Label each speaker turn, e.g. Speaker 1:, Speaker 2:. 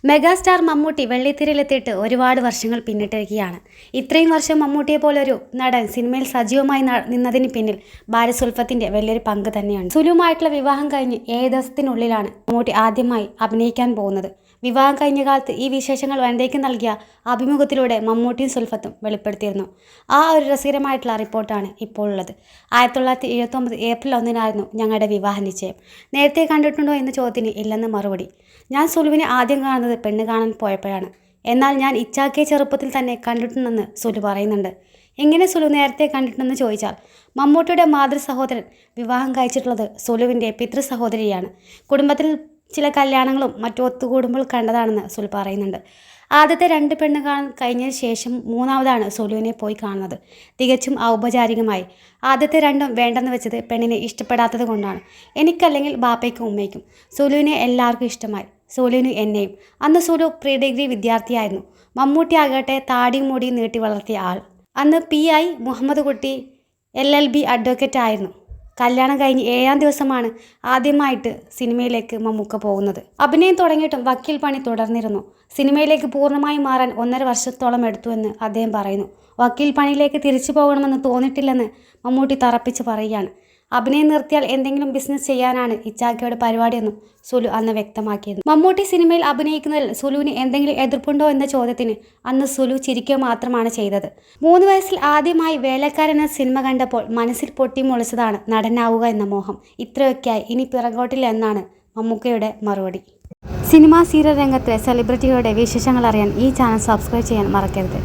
Speaker 1: Megastar Mammootty വെള്ളിത്തിരയിലെത്തിയിട്ട് ഒരുപാട് വർഷങ്ങൾ പിന്നിട്ടിരിക്കുകയാണ്. ഇത്രയും വർഷം മമ്മൂട്ടിയെ പോലൊരു നടൻ സിനിമയിൽ സജീവമായി നിന്നതിന് പിന്നിൽ ഭാര്യ സുൽഫത്തിൻ്റെ വലിയൊരു പങ്ക് തന്നെയാണ്. സുലുവുമായിട്ടുള്ള വിവാഹം കഴിഞ്ഞ് 7 ദിവസത്തിനുള്ളിലാണ് മമ്മൂട്ടി ആദ്യമായി അഭിനയിക്കാൻ പോകുന്നത്. വിവാഹം കഴിഞ്ഞ കാലത്ത് ഈ വിശേഷങ്ങൾ വനിതയ്ക്ക് നൽകിയ അഭിമുഖത്തിലൂടെ മമ്മൂട്ടിയും സുൽഫത്തും വെളിപ്പെടുത്തിയിരുന്നു. ആ ഒരു രസകരമായിട്ടുള്ള റിപ്പോർട്ടാണ് ഇപ്പോൾ ഉള്ളത്. 1979 ഏപ്രിൽ 1 ഞങ്ങളുടെ വിവാഹ നിശ്ചയം. നേരത്തെ കണ്ടിട്ടുണ്ടോ എന്ന ചോദ്യത്തിന് ഇല്ലെന്ന് മറുപടി. ഞാൻ സുലുവിനെ ആദ്യം കാണുന്നത് പെണ്ണ് കാണാൻ പോയപ്പോഴാണ്. എന്നാൽ ഞാൻ ഇച്ചാക്കയെ ചെറുപ്പത്തിൽ തന്നെ കണ്ടിട്ടുണ്ടെന്ന് സുലു പറയുന്നുണ്ട്. എങ്ങനെ സുലു നേരത്തെ കണ്ടിട്ടുണ്ടെന്ന് ചോദിച്ചാൽ, മമ്മൂട്ടിയുടെ മാതൃ സഹോദരൻ വിവാഹം കഴിച്ചിട്ടുള്ളത് സുലുവിൻ്റെ പിതൃ സഹോദരിയാണ്. കുടുംബത്തിൽ ചില കല്യാണങ്ങളും മറ്റു ഒത്തുകൂടുമ്പോൾ കണ്ടതാണെന്ന് സുലു പറയുന്നുണ്ട്. ആദ്യത്തെ 2 പെണ്ണ് കാണാൻ കഴിഞ്ഞതിന് ശേഷം മൂന്നാമതാണ് സുലുവിനെ പോയി കാണുന്നത്. തികച്ചും ഔപചാരികമായി. ആദ്യത്തെ 2ഉം വേണ്ടെന്ന് വെച്ചത് പെണ്ണിനെ ഇഷ്ടപ്പെടാത്തത് കൊണ്ടാണ്. എനിക്കല്ലെങ്കിൽ ബാപ്പയ്ക്കും ഉമ്മയ്ക്കും. സുലുവിനെ എല്ലാവർക്കും ഇഷ്ടമായി, സുലുവിന് എന്നെയും. അന്ന് സുലു പ്രീ ഡിഗ്രി വിദ്യാർത്ഥിയായിരുന്നു. മമ്മൂട്ടി ആകട്ടെ താടിയും മുടിയും നീട്ടി വളർത്തിയ ആൾ. അന്ന് PI മുഹമ്മദ് കുട്ടി LLB അഡ്വക്കേറ്റ് ആയിരുന്നു. കല്യാണം കഴിഞ്ഞ് 7ാം ദിവസമാണ് ആദ്യമായിട്ട് സിനിമയിലേക്ക് മമ്മൂക്ക പോകുന്നത്. അഭിനയം തുടങ്ങിയിട്ടും വക്കീൽ പണി തുടർന്നിരുന്നു. സിനിമയിലേക്ക് പൂർണ്ണമായും മാറാൻ 1.5 വർഷത്തോളം എടുത്തുവെന്ന് അദ്ദേഹം പറയുന്നു. വക്കീൽ പണിയിലേക്ക് തിരിച്ചു പോകണമെന്ന് തോന്നിയിട്ടില്ലെന്ന് മമ്മൂട്ടി തറപ്പിച്ച് പറയുകയാണ്. അഭിനയം നിർത്തിയാൽ എന്തെങ്കിലും ബിസിനസ് ചെയ്യാനാണ് ഇച്ചാക്കയുടെ പരിപാടിയെന്നും സുലു അന്ന് വ്യക്തമാക്കിയിരുന്നു. മമ്മൂട്ടി സിനിമയിൽ അഭിനയിക്കുന്നതിൽ സുലുവിന് എന്തെങ്കിലും എതിർപ്പുണ്ടോ എന്ന ചോദ്യത്തിന് അന്ന് സുലു ചിരിക്കുക മാത്രമാണ് ചെയ്തത്. 3 വയസ്സിൽ ആദ്യമായി വേലക്കാരൻ എന്ന സിനിമ കണ്ടപ്പോൾ മനസ്സിൽ പൊട്ടിമുളച്ചതാണ് നടനാവുക എന്ന മോഹം. ഇത്രയൊക്കെയായി ഇനി പിറകോട്ടില്ല എന്നാണ് മമ്മൂക്കയുടെ മറുപടി. സിനിമാ സീരിയൽ രംഗത്തെ സെലിബ്രിറ്റികളുടെ വിശേഷങ്ങൾ അറിയാൻ ഈ ചാനൽ സബ്സ്ക്രൈബ് ചെയ്യാൻ മറക്കരുത്.